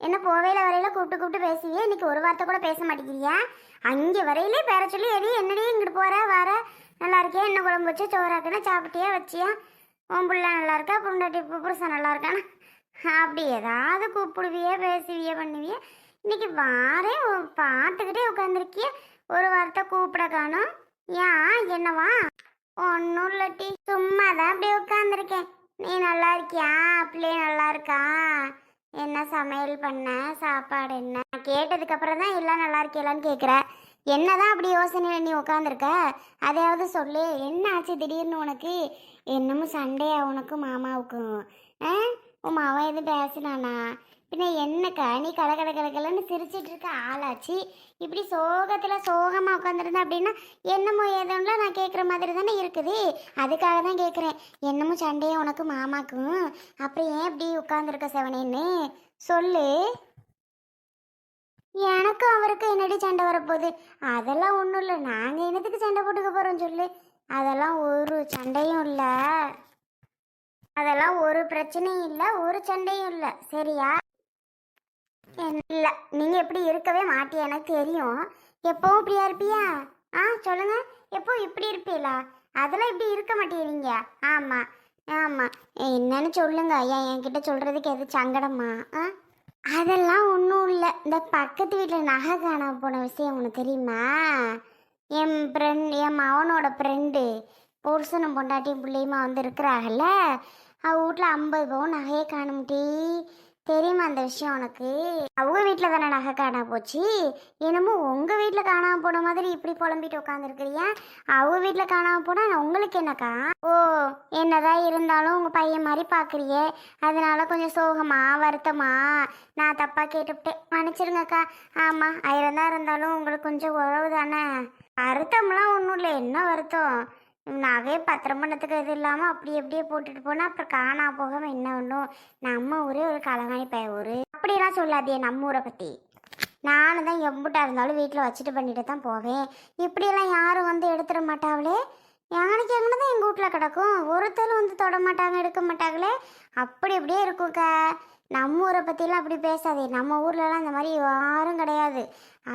என்ன போவையில வரையில கூப்பிட்டு கூப்பிட்டு பேசுவியே, இன்னைக்கு ஒரு வார்த்தை கூட பேச மாட்டேங்கிறியா? அங்கே வரையிலே பேர சொல்லி எடி என்னடி இங்கிட்டு போற வர, நல்லா இருக்கியா, என்ன குழம்பு வச்சு சோறாக்குன்னா சாப்பிட்டியா வச்சியா, உன் பிள்ளை நல்லா இருக்கா, பொண்டாட்டி புருஷன் நல்லா இருக்கானா, அப்படி ஏதாவது கூப்பிடுவியே பேசுவியே பண்ணுவியே. இன்னைக்கு வாரே பார்த்துக்கிட்டே உட்காந்துருக்கிய, ஒரு வார்த்தை கூப்பிட காணும். ஏன் என்னவா? ஒன்றும் இல்லட்டி, சும்மா தான் அப்படி உட்காந்துருக்கேன். நீ நல்லா இருக்கியா, பிள்ளைய நல்லா இருக்கா, என்ன சமையல் பண்ண, சாப்பாடு என்ன கேட்டதுக்கு அப்புறம் தான் எல்லாம் நல்லா இருக்கலான்னு கேட்குற. என்னதான் அப்படி யோசனை நீ உட்காந்துருக்க, அதையாவது சொல்லு. என்ன ஆச்சு திடீர்னு உனக்கு? என்னமும் சண்டையா உனக்கும் மாமாவுக்கும்? உன் மாவன் எதுவும் பேசினானா? பின்ன என்னக்கா நீ கலக்கலன்னு சிரிச்சிட்டு இருக்க ஆளாச்சு. இப்படி சோகமாக உட்காந்துருந்தேன் அப்படின்னா என்னமோ ஏதோன்னுலாம் நான் கேட்குற மாதிரி தானே இருக்குது. அதுக்காக தான் கேட்குறேன். என்னமோ சண்டையை உனக்கு மாமாக்கும், அப்புறம் ஏன் இப்படி உட்காந்துருக்க செவனேன்னு சொல்லு. எனக்கும் அவருக்கு என்னடி சண்டை வரப்போகுது? அதெல்லாம் ஒன்றும் இல்லை, நாங்கள் என்னத்துக்கு சண்டை போட்டுக்க போகிறோம் சொல்லு. அதெல்லாம் ஒரு சண்டையும் இல்லை, அதெல்லாம் ஒரு பிரச்சனையும் இல்லை, ஒரு சண்டையும் இல்லை, சரியா? இல்லை, நீங்கள் எப்படி இருக்கவே மாட்டியா, எனக்கு தெரியும். எப்பவும் இப்படியா இருப்பியா? சொல்லுங்க, எப்போ இப்படி இருப்பீங்களா? அதெல்லாம் இப்படி இருக்க மாட்டேங்கிறீங்க. ஆமாம் ஆமாம், என்னன்னு சொல்லுங்க. ஐயா என்கிட்ட சொல்கிறதுக்கு எது சங்கடமா? அதெல்லாம் ஒன்றும் இல்லை. இந்த பக்கத்து வீட்டில் நகை காணாம போன விஷயம் உனக்கு தெரியுமா? என் மகனோட ஃப்ரெண்டு புருஷனும் பொண்டாட்டியும் பிள்ளையுமா வந்து இருக்கிறாங்கல்ல, அவள் வீட்டில் 50 பவுன் நகையை காணும்டி. தெரியுமா அந்த விஷயம் உனக்கு? அவங்க வீட்டில் தானே நகை காணாம போச்சு. என்னமோ உங்கள் வீட்டில் காணாமல் போன மாதிரி இப்படி புலம்பிட்டு உட்காந்துருக்குறியா? அவங்க வீட்டில் காணாமல் போனால் உங்களுக்கு என்னக்கா? ஓ, என்னதான் இருந்தாலும் உங்கள் பையன் மாதிரி பார்க்குறியே, அதனால கொஞ்சம் சோகமா வருத்தமா? நான் தப்பாக கேட்டுவிட்டேன், மன்னிச்சிருங்கக்கா. ஆமாம், 1000 தான் இருந்தாலும் உங்களுக்கு கொஞ்சம் உறவு தானே. வருத்தம்லாம் ஒன்றும் இல்லை. என்ன வருத்தம்? நகையை பத்திரமணத்துக்கு இது இல்லாமல் அப்படி எப்படியே போட்டுட்டு போனால் அப்புறம் காணா போகாமல் என்ன ஒன்றும். நம்ம ஊரே ஒரு களவாணி பய ஊர். அப்படியெல்லாம் சொல்லாதே நம்ம ஊரை பற்றி. நானும் தான் எம்பிட்டா இருந்தாலும் வீட்டில் வச்சுட்டு பண்ணிட்டு தான் போவேன். இப்படியெல்லாம் யாரும் வந்து எடுத்துட மாட்டாங்களே. யானைக்கு எங்கே தான் எங்கள் வீட்டில் கிடக்கும், ஒருத்தரும் வந்து தொட மாட்டாங்க, எடுக்க மாட்டாங்களே. அப்படி அப்படியே இருக்கும்க்கா. நம்ம ஊரை பற்றிலாம் அப்படி பேசாதே. நம்ம ஊர்லலாம் இந்த மாதிரி யாரும் கிடையாது,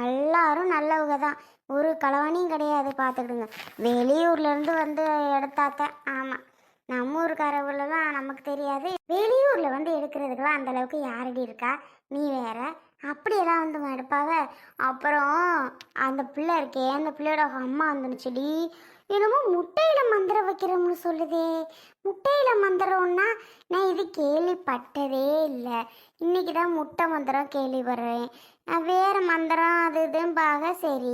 எல்லாரும் நல்லவங்க தான், ஒரு களவாணியும் கிடையாது. பார்த்துக்கிடுங்க, வெளியூர்லேருந்து வந்து எடுத்தாத்தேன். ஆமாம், நம்ம ஊருக்காரவுலலாம் நமக்கு தெரியாது, வெளியூரில் வந்து எடுக்கிறதுக்கெல்லாம் அந்தளவுக்கு யாரடி இருக்கா? நீ வேற அப்படியெல்லாம் வந்து எடுப்பாவ. அப்புறம் அந்த பிள்ளை இருக்கே, அந்த பிள்ளையோட அம்மா வந்துடுச்சுடி. என்னமோ முட்டையில் மந்திரம் வைக்கிறோம்னு சொல்லுதே. முட்டையில் மந்திரம்னா நான் இது கேள்விப்பட்டதே இல்லை. இன்றைக்கி தான் முட்டை மந்திரம் கேள்விப்படுறேன். நான் வேறு மந்திரம் அது இதும்பாக, சரி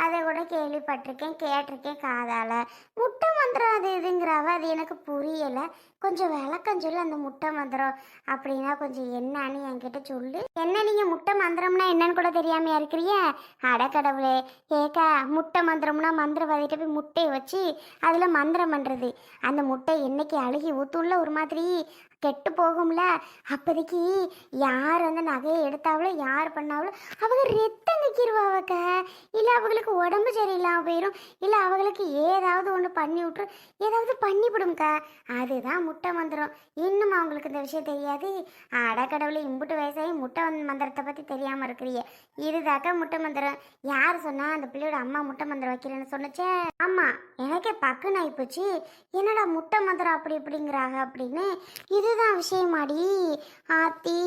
அதை கூட கேள்விப்பட்டிருக்கேன், கேட்டிருக்கேன் காதால். முட்டை மந்திரம் அது இதுங்கிறவ, அது எனக்கு புரியலை. கொஞ்சம் விளக்கம் சொல்லு அந்த முட்டை மந்திரம் அப்படின்னா. கொஞ்சம் என்னன்னு என்கிட்ட சொல்லு. என்ன நீங்கள் முட்டை மந்திரம்னா என்னன்னு கூட தெரியாமையா இருக்கிறிய? அடக்கடவுளே, ஏக்கா முட்டை மந்திரம்னா மந்திரவாதிகிட்ட போய் முட்டையை வச்சு அதில் மந்திரம் பண்ணுறது. அந்த முட்டை என்னைக்கு அழுகி ஊத்துள்ள ஒரு மாதிரி கெட்டு போகும்ல, அப்போதைக்கு யார் வந்து நகையை எடுத்தாவளோ யார் பண்ணாவளோ அவங்க ரத்தம் நிற்கிடுவாவக்க. இல்லை அவங்களுக்கு உடம்பு சரியில்லாமல் போயிடும், இல்லை அவங்களுக்கு ஏதாவது ஒன்று பண்ணி விட்ரும், ஏதாவது பண்ணிவிடும்க்கா. அதுதான் முட்டை மந்திரம். இன்னும் அவங்களுக்கு இந்த விஷயம் தெரியாது. அடக்கடவுளை இம்புட்டு வயசாகி முட்டை மந்திரத்தை பற்றி தெரியாமல் இருக்கிறீங்க. இதுதாக்கா முட்டை மந்திரம். யார் சொன்னா? அந்த பிள்ளையோட அம்மா முட்டை மந்திரம் வைக்கிறேன்னு சொன்னச்சே. ஆமாம், எனக்கே பக்குன்னு ஆகிப்போச்சு. என்னடா முட்டை மந்திரம் அப்படி இப்படிங்கிறாங்க அப்படின்னு. இதுதான் விஷயமாடி. ஆத்தி,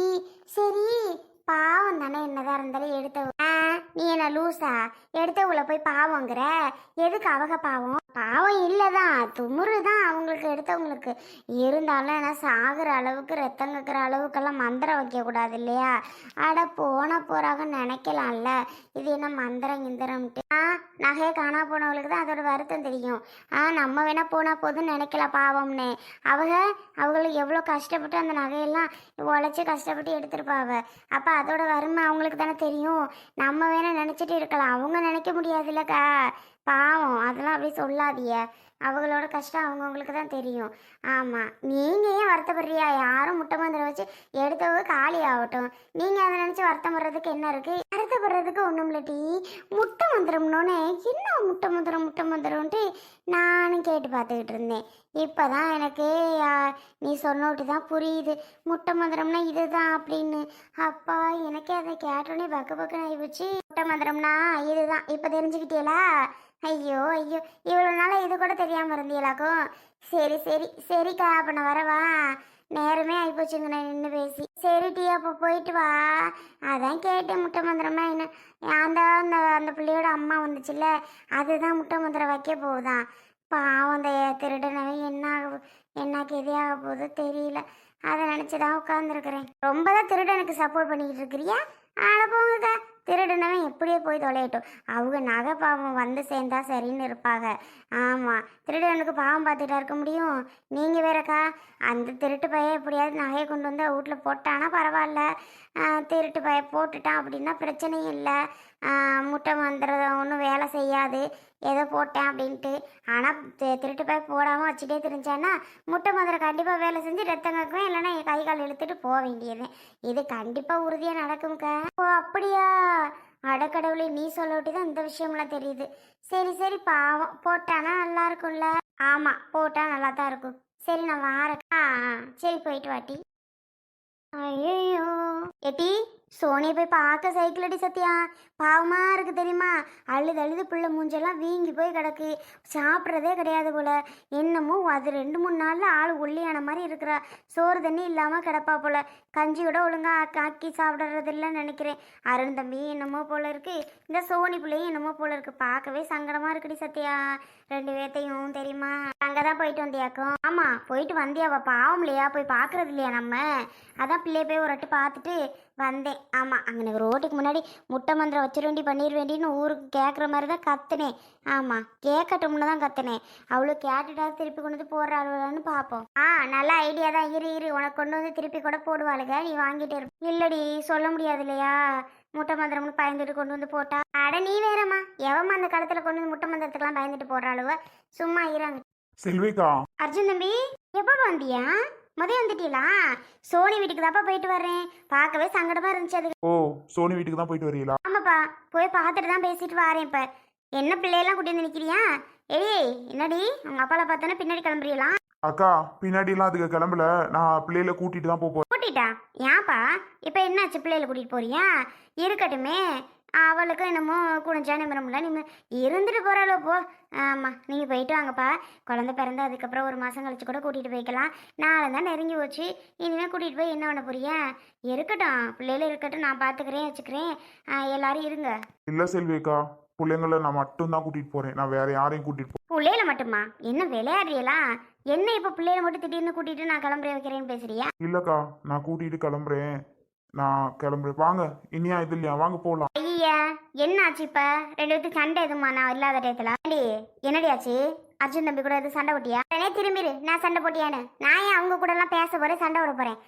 சரி பாவம் தானே, என்னதான் இருந்தாலும் எடுத்த. நீ என்ன லூசா? எடுத்தவங்கள போய் பாவங்கிற? எதுக்கு அவங்க பாவம்? பாவம் இல்லைதான், துமுறு தான் அவங்களுக்கு, எடுத்தவங்களுக்கு. இருந்தாலும் என்ன சாகிற அளவுக்கு ரத்தம் கேட்குற அளவுக்கெல்லாம் மந்திரம் வைக்கக்கூடாது இல்லையா? அட போன போறாங்க நினைக்கலாம்ல, இது என்ன மந்திரம் கிந்திரம்ட்டு. நகையை காணா போனவங்களுக்கு தான் அதோட வருத்தம் தெரியும். நம்ம வேணா போனா போதுன்னு நினைக்கலாம் பாவம்னு. அவங்களுக்கு எவ்வளோ கஷ்டப்பட்டு அந்த நகையெல்லாம் உழைச்சி கஷ்டப்பட்டு எடுத்துருப்பாவ. அப்போ அதோட வறுமை அவங்களுக்கு தானே தெரியும். நம்ம வேணா நினச்சிட்டு இருக்கலாம், அவங்க நினைக்க முடியாதுல்லக்கா. பாவம், அதெல்லாம் அப்படியே சொல்லாதிய. அவங்களோட கஷ்டம் அவங்கவுங்களுக்கு தான் தெரியும். ஆமாம், நீங்கள் ஏன் வருத்தப்படுறியா? யாரும் முட்டை மந்திரம் வச்சு எடுத்தவங்க காலி ஆகட்டும், நீங்கள் அதை நினச்சி வருத்தப்படுறதுக்கு என்ன இருக்குது? வருத்தப்படுறதுக்கு ஒன்றும் இல்லட்டி. முட்டை மந்திரம்னோன்னே என்ன முட்டை மந்திரம்ன்ட்டு நானும் கேட்டு பார்த்துக்கிட்டு இருந்தேன். இப்போ தான் எனக்கு நீ சொன்னோட்டு தான் புரியுது, முட்டை மந்திரம்னா இதுதான் அப்படின்னு. அப்பா, எனக்கு கேட்டோன்னே பக்கு பக்குன்னு ஆகிப்போச்சு. முட்டை மந்திரம்னா இதுதான் இப்போ தெரிஞ்சுக்கிட்டீங்களா? ஐயோ ஐயோ, இவ்வளோ நாளாக இது கூட தெரியாமல் இருந்தீங்களாக்கும். சரி சரி சரிக்கா, அப்போ நான் வரவா? நேரமே ஆகிப்போச்சுங்க நான் நின்று பேசி. சரி டீ, அப்போ போயிட்டு வா. அதான் கேட்டேன் முட்டை மந்திரம்னா என்ன. அந்த அந்த அந்த பிள்ளையோட அம்மா வந்துச்சுல்ல, அதுதான் முட்டை மந்திரம் வைக்க போகுதான். பாவம் அந்த திருடனவன் என்ன கெதியாக போகுதோ தெரியல. அதை நினச்சிதான் உட்காந்துருக்குறேன். ரொம்ப தான் திருடனுக்கு சப்போர்ட் பண்ணிக்கிட்டு இருக்கிறியா? ஆள போங்கக்கா, திருடனவன் எப்படியே போய் தொலையட்டும். அவங்க நகை பாவம் வந்து சேர்ந்தா சரின்னு இருப்பாங்க. ஆமாம், திருடனுக்கு பாவம் பார்த்துட்டா இருக்க முடியும். நீங்கள் வேறக்கா, அந்த திருட்டு பையன் எப்படியாவது நகையை கொண்டு வந்து வீட்டில் போட்டானா பரவாயில்ல. திருட்டு பையன் போட்டுட்டான் அப்படின்னா பிரச்சனையும் இல்லை. முட்டை மந்திரம் ஒன்றும் வேலை செய்யாது, ஏதோ போட்டேன் அப்படின்ட்டு. ஆனால் திருட்டு பையன் போடாமல் வச்சுட்டே தெரிஞ்சான்னா முட்டை மந்திரம் கண்டிப்பாக வேலை செஞ்சு ரத்தம் கக்கும், இல்லைன்னா என் கை கால் இழுத்துட்டு போக வேண்டியது. இது கண்டிப்பாக உறுதியாக நடக்கும்க்கா. ஓ அப்படியா? அடக்கடவுளே, நீ சொல்லவிட்டு தான் இந்த விஷயம்லாம் தெரியுது. சரி சரி, பாவம் போட்டானா நல்லா இருக்கும்ல? ஆமாம், போட்டா நல்லா தான் இருக்கும். சரி நான் வாரக்கா. சரி போயிட்டு வாட்டி. ஐயோ எட்டி, சோனியை போய் பார்க்க சைக்கிள் அடி சத்தியா. பாவமா இருக்கு தெரியுமா? அழுது அழுது பிள்ளை மூஞ்செல்லாம் வீங்கி போய் கிடக்கு. சாப்பிட்றதே கிடையாது போல. என்னமோ அது 2-3 நாளில் ஆள் ஒல்லியான மாதிரி இருக்கிறா. சோறு தண்ணி இல்லாமல் கிடப்பா போல. கஞ்சி கூட ஒழுங்கா ஆக்கி சாப்பிட்றது இல்லைன்னு நினைக்கிறேன். அருண் தம்பி என்னமோ போல இருக்கு, இந்த சோனி பிள்ளையும் என்னமோ போல இருக்கு. பார்க்கவே சங்கடமா இருக்குடி சத்தியா. 2 பேர்த்தையும் தெரியுமா? அங்கே தான் போயிட்டு வந்தியாக்கும். ஆமாம், போயிட்டு வந்தியாவா? பாவம் இல்லையா? போய் பார்க்கறது இல்லையா நம்ம? அதான் பிள்ளைய போய் ஒரு வாட்டி பார்த்துட்டு வந்தேன். ஆமாம், அங்கே ரோட்டுக்கு முன்னாடி முட்டை மந்திரம் வச்சிருவேண்டி பண்ணிடுவேண்டின்னு ஊருக்கு கேட்குற மாதிரி தான் கத்துனேன். ஆமாம், கேட்கட்டும்னு தான் கத்துனேன். அவ்வளோ கேட்டுட்டா திருப்பி கொண்டு வந்து போடுற அழுவலான்னு பார்ப்போம். நல்ல ஐடியா தான். இரு உனக்கு கொண்டு வந்து திருப்பி கூட போடுவாளுங்க, நீ வாங்கிட்டு இருப்ப. இல்லடி, சொல்ல முடியாது இல்லையா? முட்டை மந்திரம்னு பயந்துட்டு கொண்டு வந்து போட்டா. அட நீ வேறம்மா, எவம்மா அந்த காலத்தில் கொண்டு வந்து முட்டை மந்திரத்துக்கெல்லாம் பயந்துட்டு போடுறாளுவ? சும்மா இறாங்க. செல்விகா, அர்ஜுன் தம்பி, எப்போ வந்தியா? மதியம் வந்துட்டீங்களா? சோனி வீட்டுக்கு தான்ப்பா போயிட்டு வர்றேன். பார்க்கவே சங்கடமா இருந்துச்சு அது. ஓ சோனி வீட்டுக்கு தான் போயிட்டு வரீங்களா? ஆமாப்பா, போய் பார்த்துட்டு தான் பேசிட்டு வரேன். இப்போ என்ன பிள்ளையெல்லாம் கூட்டிட்டு நிற்கிறியா? ஏய் என்னடி, உங்க அப்பாவை பார்த்தோன்னா பின்னாடி கிளம்புறீங்களா? அக்கா, பின்னாடிலாம் அதுக்கு கிளம்பல. நான் பிள்ளையில கூட்டிட்டு தான் போறேன். கூட்டிட்டா? ஏன்ப்பா இப்போ என்னாச்சு? பிள்ளையில கூட்டிட்டு போறியா? இருக்கட்டுமே, அவளுக்கு என்னமோ குடிஞ்சா நிமிரமில்ல. நீங்கள் இருந்துட்டு போகிறாளோ போ. ஆமாம், நீங்கள் போயிட்டு வாங்கப்பா. குழந்தை பிறந்து அதுக்கப்புறம் 1 மாதம் கழிச்சு கூட கூட்டிகிட்டு போய்க்கலாம். நாளை தான் நெருங்கி போச்சு. இனிமேல் கூட்டிகிட்டு போய் என்ன பண்ண போறியா? இருக்கட்டும், பிள்ளையில இருக்கட்டும், நான் பார்த்துக்கிறேன், வச்சுக்கிறேன். எல்லாரும் இருங்க. இல்ல செல்விகா, பிள்ளைங்களை நான் மட்டும் தான் கூட்டிட்டு போறேன். நான் வேற யாரையும் கூட்டிட்டு பிள்ளையில மட்டுமா? என்ன விளையாடுறீங்களா? என்ன இப்போ பிள்ளையில மட்டும் திடீர்னு கூட்டிகிட்டு நான் கிளம்புறேன் வைக்கிறேன்னு பேசுறியா? இல்லக்கா, நான் கூட்டிட்டு கிளம்புறேன். நான் கிளம்புறேன். வாங்க, இனியா இது இல்லையா? வாங்க போகலாம். ஐயா, என்ன ஆச்சு இப்ப? 2 பேத்துக்கு சண்டை எதுமா? நான் இல்லாத டயத்துல என்னடி ஆச்சு? அர்ஜுன் தம்பி கூட எதுவும் சண்டை போட்டியா? உடனே திரும்பிடு. நான் சண்டை போட்டியான்னு? நான் ஏன் அவங்க கூட எல்லாம் பேச போறேன், சண்டை விட போறேன்?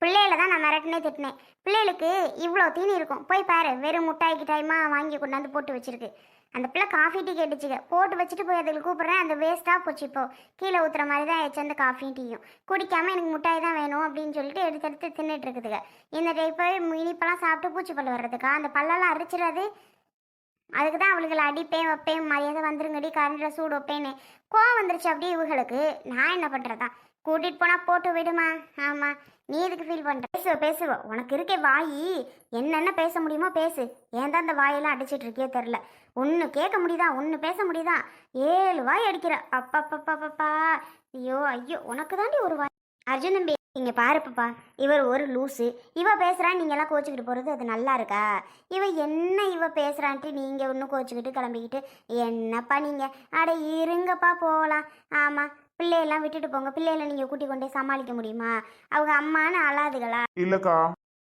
பிள்ளையில தான் நான் மிரட்டினே திட்டினேன். பிள்ளைகளுக்கு இவ்வளோ தீனி இருக்கும், போய் பாரு. வெறும் முட்டாய் கிட்டாயமா வாங்கி கொண்டாந்து போட்டு வச்சிருக்கு. அந்த பிள்ளை காஃபி டீ கேட்டுச்சுங்க, போட்டு வச்சுட்டு போய் அதுக்கு கூப்பிட்றேன். அந்த வேஸ்ட்டாக போச்சு. இப்போ கீழே ஊற்றுற மாதிரி தான் வச்சு காஃபியும் டீயும் குடிக்காமல் எனக்கு முட்டாய் தான் வேணும் அப்படின்னு சொல்லிட்டு எடுத்து தின்னுட்டு இருக்குதுங்க. இந்த டைப்பை இனிப்பெல்லாம் சாப்பிட்டு பூச்சி பல் வர்றதுக்கா? அந்த பல்லெல்லாம் அரிச்சிடாது. அதுக்கு தான் அவளுகளை அடிப்பேன் வைப்பேன், மரியாதை வந்துருங்கடி, கரண்டில் சூடு வைப்பேன்னு. கோவம் வந்துருச்சு அப்படியே இவங்களுக்கு. நான் என்ன பண்ணுறதா? கூட்டிகிட்டு போனால் போட்டு விடுமா. ஆமாம், நீ எதுக்கு ஃபீல் பண்ணுற? பேசுவோம். உனக்கு இருக்கே வாயி, என்னென்ன பேச முடியுமோ பேசு. ஏன் தான் அந்த வாயெல்லாம் அடிச்சிட்டு இருக்கியோ தெரில. ஒன்று கேட்க முடியுதா? ஒன்று பேச முடியுதா? 7 வாய் அடிக்கிற. அப்பப்பப்பப்பா, ஐயோ ஐயோ, உனக்கு தாண்டி ஒரு வாய். அர்ஜுன் தம்பி, இங்கே பாருப்பா, இவர் ஒரு லூஸு. இவ பேசுகிறான்னு நீங்கள்லாம் கோச்சிக்கிட்டு போகிறது அது நல்லா இருக்கா? இவ பேசுகிறான்ட்டு நீங்கள் ஒன்றும் கோச்சிக்கிட்டு கிளம்பிக்கிட்டு என்னப்பா நீங்கள்? அட இருங்கப்பா போகலாம். ஆமாம், பிள்ளையெல்லாம் விட்டுட்டு போங்க. பிள்ளைகளை நீங்கள் கூட்டி கொண்டே சமாளிக்க முடியுமா? அவங்க அம்மானு அழாதுகளா? இல்லக்கா,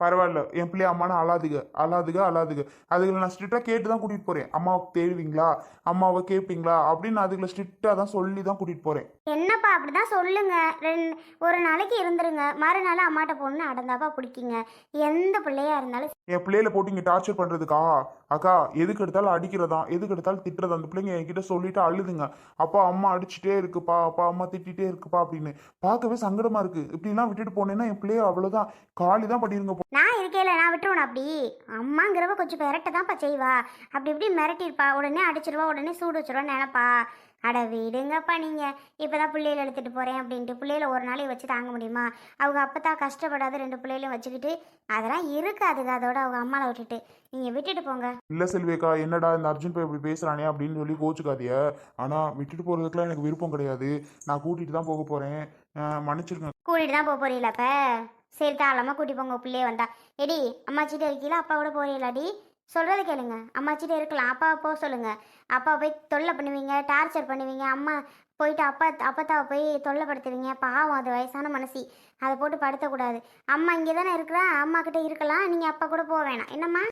பரவாயில்ல. என் பிள்ளை அம்மானா அழாதுக. அதுகளை நான் ஸ்ட்ரிக்டாக கேட்டு தான் கூட்டிட்டு போறேன். அம்மாவை தேடுவீங்களா, அம்மாவை கேட்பீங்களா அப்படின்னு அதுகளை ஸ்ட்ரிக்டாக தான் சொல்லி தான் கூட்டிட்டு போறேன். என்னப்பா அப்படிதான் சொல்லுங்க. ஒரு நாளைக்கு இருந்துருங்க, மறுநாள் அம்மாட்ட போகணுன்னு அடந்தாப்பா பிடிக்குங்க. எந்த பிள்ளையா இருந்தாலும் என் பிள்ளையில போட்டு இங்கே டார்ச்சர் பண்ணுறதுக்கா? அக்கா, எதுக்கு எடுத்தாலும் அடிக்கிறதா, எதுக்கு எடுத்தாலும் திட்டுறதா? அந்த பிள்ளைங்க என்கிட்ட சொல்லிட்டு அழுதுங்க. அப்பா அம்மா அடிச்சுட்டே இருக்குப்பா, அப்பா அம்மா திட்டிகிட்டே இருக்குப்பா அப்படின்னு. பார்க்கவே சங்கடமா இருக்கு. இப்படிலாம் விட்டுட்டு போனேன்னா என் பிள்ளைய அவ்வளோதான் காலி தான் பண்ணிருங்க. நான் இருக்கேல, நான் விட்டுருவேன். அப்படி அம்மாங்கிறவ கொஞ்சம் மிரட்ட தான்ப்பா செய்வா. அப்படி இப்படி மிரட்டிருப்பா, உடனே அடிச்சிருவா, உடனே சூடு வச்சிருவான்னு நினைப்பா. அட விடுங்கப்பா நீங்கள் இப்போ தான் பிள்ளைகளை எடுத்துகிட்டு போகிறேன் அப்படின்ட்டு பிள்ளைகளை ஒரு நாளைக்கு வச்சு தாங்க முடியுமா? அவங்க அப்போ தான் கஷ்டப்படாத 2 பிள்ளைகளையும் வச்சுக்கிட்டு அதெல்லாம் இருக்காதுங்க. அதோட அவங்க அம்மாவை விட்டுட்டு நீங்கள் விட்டுட்டு போங்க. இல்ல செல்வியக்கா, என்னடா இந்த அர்ஜுன் போய் இப்படி பேசுறானே அப்படின்னு சொல்லி கோச்சுக்காதீங்க. ஆனா விட்டுட்டு போறதுக்குலாம் எனக்கு விருப்பம் கிடையாது. நான் கூட்டிட்டு தான் போக போறேன். மன்னிச்சிருங்க. கூட்டிகிட்டு தான் போக போறீங்களா அப்போ? சரி தாராளமாக கூட்டி போங்க பிள்ளைய வந்தா. எடி அம்மாச்சிட்ட இருக்கீங்களா அப்பா கூட போறீங்களாடி? சொல்கிறத கேளுங்க. அம்மாச்சிட்ட இருக்கலாம், அப்பாவை போக சொல்லுங்கள். அப்பா போய் தொல்லை பண்ணுவீங்க, டார்ச்சர் பண்ணுவீங்க. அம்மா போயிட்டு அப்பத்தாவை போய் தொல்லைப்படுத்துவீங்க. பாவம், அது வயசான மனசி. அதை போட்டு படுத்தக்கூடாது. அம்மா இங்கே தானே இருக்கிறா, அம்மா கிட்ட இருக்கலாம். நீங்கள் அப்பா கூட போக வேணாம். என்னம்மா?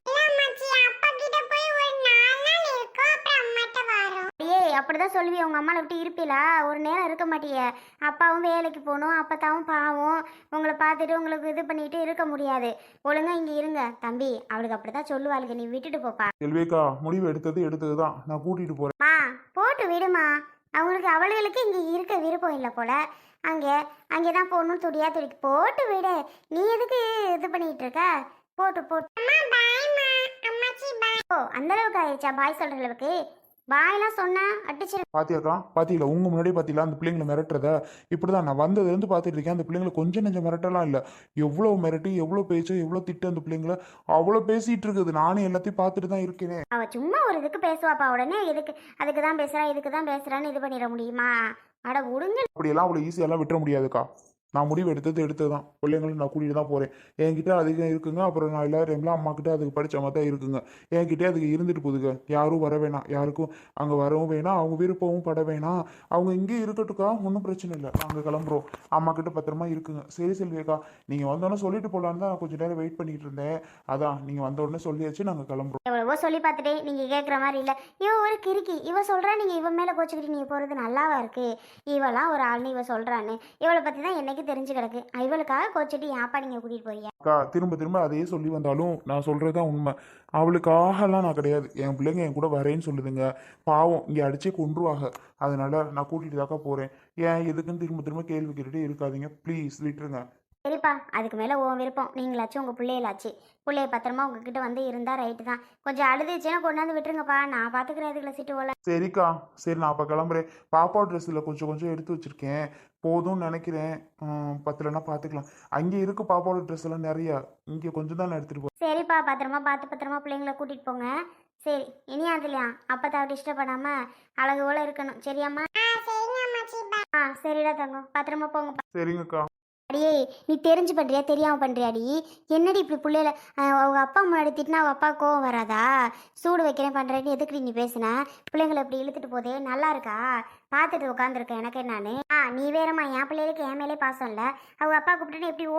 ஏய் அப்படிதான் சொல்லுவிய, உங்க அம்மாவை விட்டு இருப்பீங்களா? ஒரு நேரம் இருக்க மாட்டியே. அப்பாவும் வேலைக்கு போகணும், அப்பத்தாவும் பாவம் உங்களை பார்த்துட்டு உங்களுக்கு இது பண்ணிட்டு இருக்க முடியாது. ஒழுங்கா இங்க இருங்க தம்பி. அவளுக்கு அப்படிதான் சொல்லுவாளுங்க, நீ விட்டுட்டு போப்பா. செல்வியக்கா, முடிவு எடுத்தது தான். நான் கூட்டிட்டு போறேன். மா போட்டு விடுமா. அவளுக்கு இங்க இருக்க விருப்பம் இல்லை போல. அங்கே அங்கேதான் போகணும், துடிக்கு போட்டு விடு. நீ எதுக்கு இது பண்ணிட்டு இருக்க? போட்டு போட்டு ஓ அந்த அளவுக்கு ஆயிடுச்சா? பாய் சொல்ற அளவுக்கு பாயெல்லாம் சொன்னா அடிச்சிரு. பாத்தியாக்கா, பாத்தீங்களா? உங்க முன்னாடியே பாத்தீங்களா அந்த பிள்ளைங்களை மிரட்டுறத? இப்படிதான் நான் வந்ததுலேருந்து பார்த்துட்டு இருக்கேன். அந்த பிள்ளைங்களை கொஞ்சம் நெஞ்சம் மிரட்டலாம் இல்லை. எவ்வளோ மிரட்டி, எவ்வளோ பேச்சு, எவ்வளோ திட்டு அந்த பிள்ளைங்கள. அவ்வளோ பேசிட்டு இருக்குது. நானே எல்லாத்தையும் பார்த்துட்டு தான் இருக்கேனே. அவ சும்மா ஒரு இதுக்கு பேசுவாப்பா, உடனே எதுக்கு அதுக்கு தான் பேசுறா இதுக்கு தான் பேசுறான்னு இது பண்ணிட முடியுமா? அட உடுங்க. அப்படியெல்லாம் அவ்வளோ ஈஸியெல்லாம் விட்டுற முடியாதுக்கா. நான் முடிவு எடுத்தது தான். பிள்ளைங்களும் நான் கூட்டிகிட்டு தான் போகிறேன். என்கிட்ட அதிகம் இருக்குங்க. அப்புறம் நான் எல்லா டைம்லாம் அம்மா கிட்ட அதுக்கு படித்த மாதிரி தான் இருக்குங்க. என்கிட்டே அதுக்கு இருந்துட்டு போகுதுங்க. யாரும் வர வேணாம், யாருக்கும் அங்கே வரவும் வேணாம், அவங்க விருப்பமும் பட வேணாம். அவங்க இங்கே இருக்கட்டுக்கா, ஒன்றும் பிரச்சனை இல்லை. நாங்கள் கிளம்புறோம். அம்மா கிட்ட பத்திரமா இருக்குங்க. சரி செல்வியக்கா, நீங்கள் வந்தோடனே சொல்லிட்டு போகலான்னு தான் நான் கொஞ்சம் நேரம் வெயிட் பண்ணிட்டு இருந்தேன். அதான் நீங்கள் வந்த உடனே சொல்லியாச்சு, நாங்கள் கிளம்புறோம். எவ்வளவோ சொல்லி பார்த்துட்டேன், நீங்க கேட்குற மாதிரி இல்லை. இவ ஒரு கிறுக்கி. இவ சொல்றா, நீங்க இவன் மேல கோச்சுக்கிட்டு நீங்க போறது நல்லாவா இருக்கு? இவெல்லாம் ஒரு ஆள்னு இவ சொல்றான்னு இவளை பத்தி தான் என்னைக்கு தெரிஞ்சு கிடக்கு. இவளுக்காக கோச்சிட்டு ஏன்ப்பா நீங்க கூட்டிட்டு போறீங்க? அக்கா, திரும்ப திரும்ப அதையே சொல்லி வந்தாலும் நான் சொல்கிறது தான் உண்மை. அவளுக்காகலாம் நான் கிடையாது. என் பிள்ளைங்க என் கூட வரேன்னு சொல்லுதுங்க. பாவம், இங்கே அடிச்சே கொன்றுவாங்க. அதனால நான் கூட்டிகிட்டு தாக்கா போகிறேன். ஏன் எதுக்குன்னு திரும்ப திரும்ப கேள்வி கேட்டுகிட்டே இருக்காதீங்க. ப்ளீஸ் விட்டுருங்க. சரிப்பா, அதுக்கு மேலே உன் விருப்பம். நீங்களாச்சும் உங்கள் பிள்ளைகளாச்சு. பிள்ளைய பத்திரமா உங்ககிட்ட வந்து இருந்தால் ரைட்டு தான். கொஞ்சம் அழுதுச்சுன்னா கொண்டாந்து விட்டுருங்கப்பா, நான் பார்த்துக்கிறேன். இதுக்குள்ள சிட்டு போல. சரிக்கா, சரி நான் அப்போ கிளம்புறேன். பாப்பா ட்ரெஸ்ஸில் கொஞ்சம் கொஞ்சம் எடுத்து வச்சுருக்கேன். போதும்னு நினைக்கிறேன். பத்தலைன்னா பார்த்துக்கலாம். அங்கே இருக்கு பாப்பாவோட ட்ரெஸ் எல்லாம் நிறையா. இங்கே கொஞ்சம் தான் நான் எடுத்துகிட்டு போகிறேன். சரிப்பா, பத்திரமா பிள்ளைங்களை கூட்டிகிட்டு போங்க. சரி, இனியா அதுலையா அப்போ டிஸ்டர்ப் பண்ணாமல் அழகு போல இருக்கணும். சரியாம்மா? சரிடா தங்கம், பத்திரமா போங்கப்பா. சரிங்கக்கா. அடியே, நீ தெரிஞ்சு பண்ணுறியா தெரியாமல் பண்ணுறியாடி? என்னடி இப்படி பிள்ளைல அவங்க அப்பா முன்னாடி திட்டினா அவங்க அப்பா கோவம் வராதா? சூடு வைக்கிறேன் பண்ணுறேன்னு எதுக்குடி நீ பேசுன? பிள்ளைங்களை இப்படி இழுத்துட்டு போதே நல்லா இருக்கா? பார்த்துட்டு உட்காந்துருக்கேன் எனக்கு என்னான்னு. நீ வேறம்மா, என் பிள்ளைகளுக்கு என் மேலே பாசம் இல்லை. அவங்க அப்பா கூப்பிட்டுட்டு எப்படி ஓடி